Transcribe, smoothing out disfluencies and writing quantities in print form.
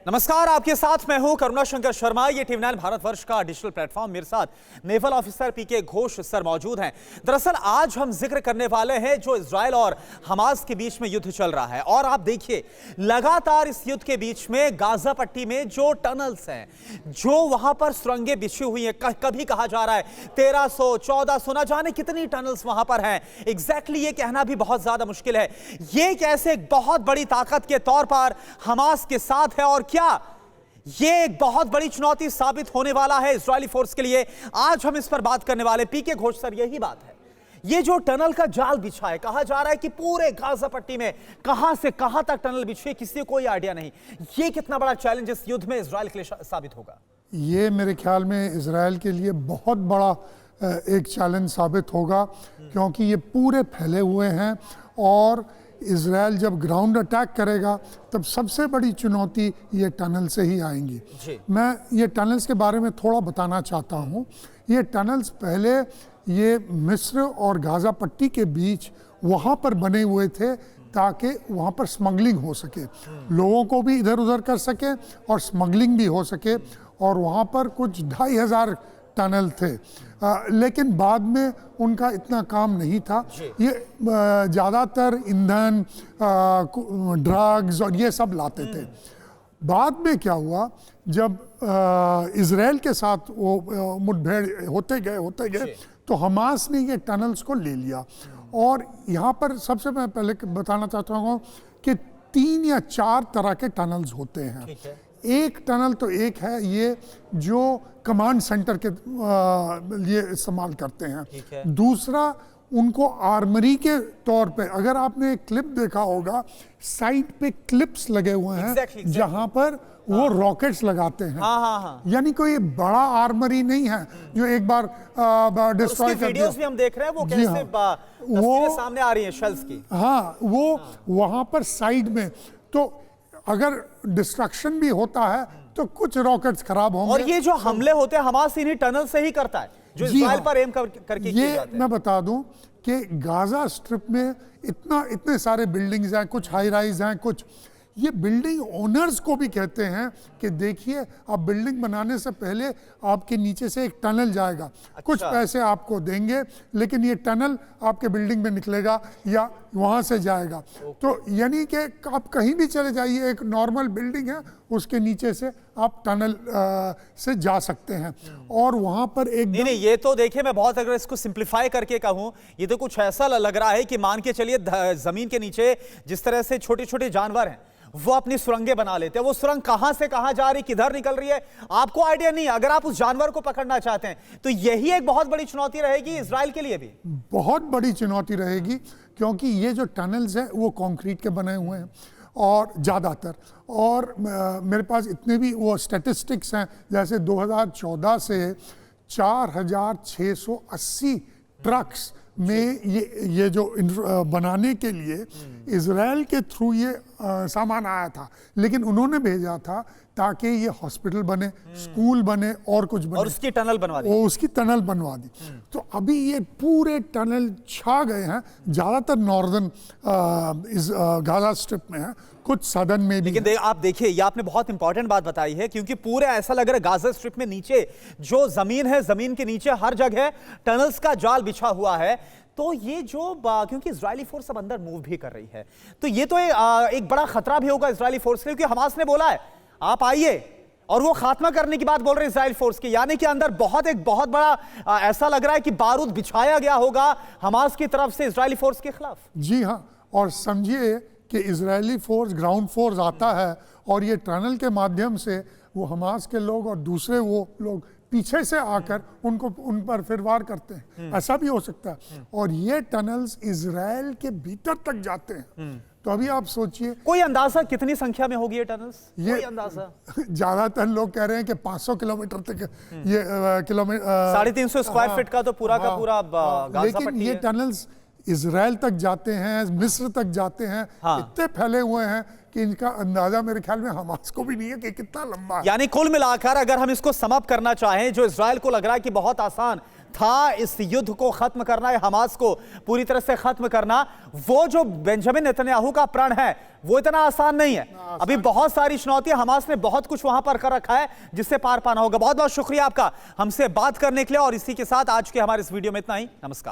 नमस्कार, आपके साथ मैं हूं करुणा शंकर शर्मा। ये टीवी9 भारतवर्ष का डिजिटल प्लेटफॉर्म। मेरे साथ नेवल ऑफिसर पीके घोष सर मौजूद हैं। दरअसल आज हम जिक्र करने वाले हैं जो इजराइल और हमास के बीच में युद्ध चल रहा है। और आप देखिए, लगातार इस युद्ध के बीच में गाजा पट्टी में जो टनल्स हैं, जो वहां पर सुरंगें बिछी हुई हैं, कभी कहा जा रहा है 1300 1400 ना जाने कितनी टनल्स वहां पर हैं। एग्जैक्टली ये कहना भी बहुत ज्यादा मुश्किल है। ये कैसे बहुत बड़ी ताकत के तौर पर हमास के साथ है और क्या ये एक बहुत बड़ी चुनौती साबित होने वाला है इजरायली फोर्स के लिए। आज हम इस पर बात करने वाले। पीके घोष सर, यही बात है। ये जो टनल का जाल बिछा है, कहा जा रहा है कि पूरे गाजा पट्टी में कहां से कहां तक टनल बिछी है, किसी को कोई आइडिया नहीं। ये कितना बड़ा चैलेंज इस युद्ध में इजराइल के लिए साबित होगा? ये मेरे ख्याल में इजराइल के लिए बहुत बड़ा एक चैलेंज साबित होगा, क्योंकि ये पूरे फैले हुए हैं और इजराइल जब ग्राउंड अटैक करेगा तब सबसे बड़ी चुनौती ये टनल से ही आएंगी। मैं ये टनल्स के बारे में थोड़ा बताना चाहता हूँ। ये टनल्स पहले ये मिस्र और गाजा पट्टी के बीच वहाँ पर बने हुए थे ताकि वहाँ पर स्मगलिंग हो सके, लोगों को भी इधर उधर कर सके और स्मगलिंग भी हो सके। और वहाँ पर कुछ 2500 टनल थे, लेकिन बाद में उनका इतना काम नहीं था। ये ज़्यादातर ईंधन, ड्रग्स और ये सब लाते थे। बाद में क्या हुआ, जब इजराइल के साथ वो मुठभेड़ होते गए तो हमास ने ये टनल्स को ले लिया। और यहाँ पर सबसे मैं पहले बताना चाहता हूँ कि 3 या 4 तरह के टनल्स होते हैं। एक टनल तो एक है ये जो कमांड सेंटर के लिए इस्तेमाल करते हैं। दूसरा, उनको आर्मरी के तौर पे, अगर आपने एक क्लिप देखा होगा, साइड पे क्लिप्स लगे हुए हैं जहां पर वो रॉकेट्स लगाते हैं। यानी कोई बड़ा आर्मरी नहीं है जो एक बार डिस्ट्रॉय कर दिया। वीडियोस भी हम देख रहे हैं, वो कैसे वो सामने आ रही है शेल्स की। वो वहां पर साइड में, तो अगर डिस्ट्रक्शन भी होता है तो कुछ रॉकेट्स खराब होंगे। और ये जो हमले होते हैं हमास इन्हीं टनल से ही करता है जो इजराइल पर एम करके किए जाते हैं। मैं बता दूं कि गाजा स्ट्रिप में इतने सारे बिल्डिंग्स हैं, कुछ हाई राइज हैं, कुछ ये बिल्डिंग ओनर्स को भी कहते हैं कि देखिए, आप बिल्डिंग बनाने से पहले आपके नीचे से एक टनल जाएगा। कुछ पैसे आपको देंगे, लेकिन ये टनल आपके बिल्डिंग में निकलेगा या वहाँ से जाएगा। तो यानी कि आप कहीं भी चले जाइए, एक नॉर्मल बिल्डिंग है, उसके नीचे से आप टनल से जा सकते हैं। और वहाँ पर एक नहीं, ये तो देखिए, मैं बहुत, अगर इसको सिंप्लीफाई करके कहूँ, ये तो कुछ ऐसा लग रहा है कि मान के चलिए जमीन के नीचे जिस तरह से छोटे छोटे जानवर हैं वो अपनी सुरंगें बना लेते हैं। वो सुरंग कहां से कहां जा रही, किधर निकल रही है, आपको आइडिया नहीं। अगर आप उस जानवर को पकड़ना चाहते हैं तो यही एक बहुत बड़ी चुनौती रहेगी इजराइल के लिए भी। बहुत बड़ी चुनौती रहेगी, क्योंकि ये जो टनल्स हैं वो कंक्रीट के बने हुए हैं और ज़्यादातर। और मेरे पास इतने भी वो स्टैटिस्टिक्स हैं, जैसे 2014 से 4680 ट्रक्स में ये जो बनाने के लिए इजराइल के थ्रू ये सामान आया था, लेकिन उन्होंने भेजा था ताकि ये हॉस्पिटल बने, स्कूल बने और कुछ बने, और उसकी टनल बनवा दी। उसकी टनल बनवा दी। तो अभी ये पूरे टनल छा गए हैं, ज़्यादातर नॉर्दर्न गाजा स्ट्रिप में है, कुछ सदर्न में भी। लेकिन आप देखिए, ये आपने बहुत इंपॉर्टेंट बात बताई है, क्योंकि पूरे ऐसा लग रहा है गाजा स्ट्रिप में नीचे जो जमीन है, जमीन के नीचे हर जगह टनल्स का जाल बिछा हुआ है। तो ये जो क्योंकि इजरायली फोर्स अब अंदर मूव भी कर रही है, तो ये तो एक बड़ा खतरा भी होगा इजरायली फोर्स के लिए, क्योंकि हमास ने बोला है आप आइए, और वो खात्मा करने की बात बोल रहे हैं इजराइल फोर्स की। यानी कि अंदर एक बहुत बड़ा ऐसा लग रहा है कि बारूद बिछाया गया होगा हमास की तरफ से इजरायली फोर्स के खिलाफ। जी हाँ, और समझिए कि इजरायली फोर्स, ग्राउंड फोर्स आता है और ये टनल के माध्यम से वो हमास के लोग और दूसरे वो लोग पीछे से आकर उन पर फिर वार करते हैं। ऐसा भी हो सकता है। और ये टनल्स इजराइल के भीतर तक जाते हैं। तो अभी आप सोचिए, कोई अंदाजा कितनी संख्या में होगी ये टनल्स? कोई अंदाजा? ज्यादातर लोग कह रहे हैं कि 500 किलोमीटर तक ये किलोमीटर, 350 स्क्वायर फीट का तो पूरा का पूरा गाजा लेकिन पट्टी ये है। टनल्स इजराइल तक जाते हैं, मिस्र तक जाते हैं। हाँ। इतने फैले हुए हैं कि इनका अंदाजा मेरे ख्याल में हमास को भी नहीं है कि कितना लंबा है। यानी कुल मिलाकर अगर हम इसको समअप करना चाहें, जो इजराइल को लग रहा है कि बहुत आसान था इस युद्ध को खत्म करना है, हमास को पूरी तरह से खत्म करना, वो जो बेंजामिन नेतन्याहू का प्रण है वो इतना आसान नहीं है। अभी बहुत सारी चुनौतियां, हमास ने बहुत कुछ वहां पर कर रखा है जिससे पार पाना होगा। बहुत बहुत शुक्रिया आपका हमसे बात करने के लिए, और इसी के साथ आज के हमारे इस वीडियो में इतना ही। नमस्कार।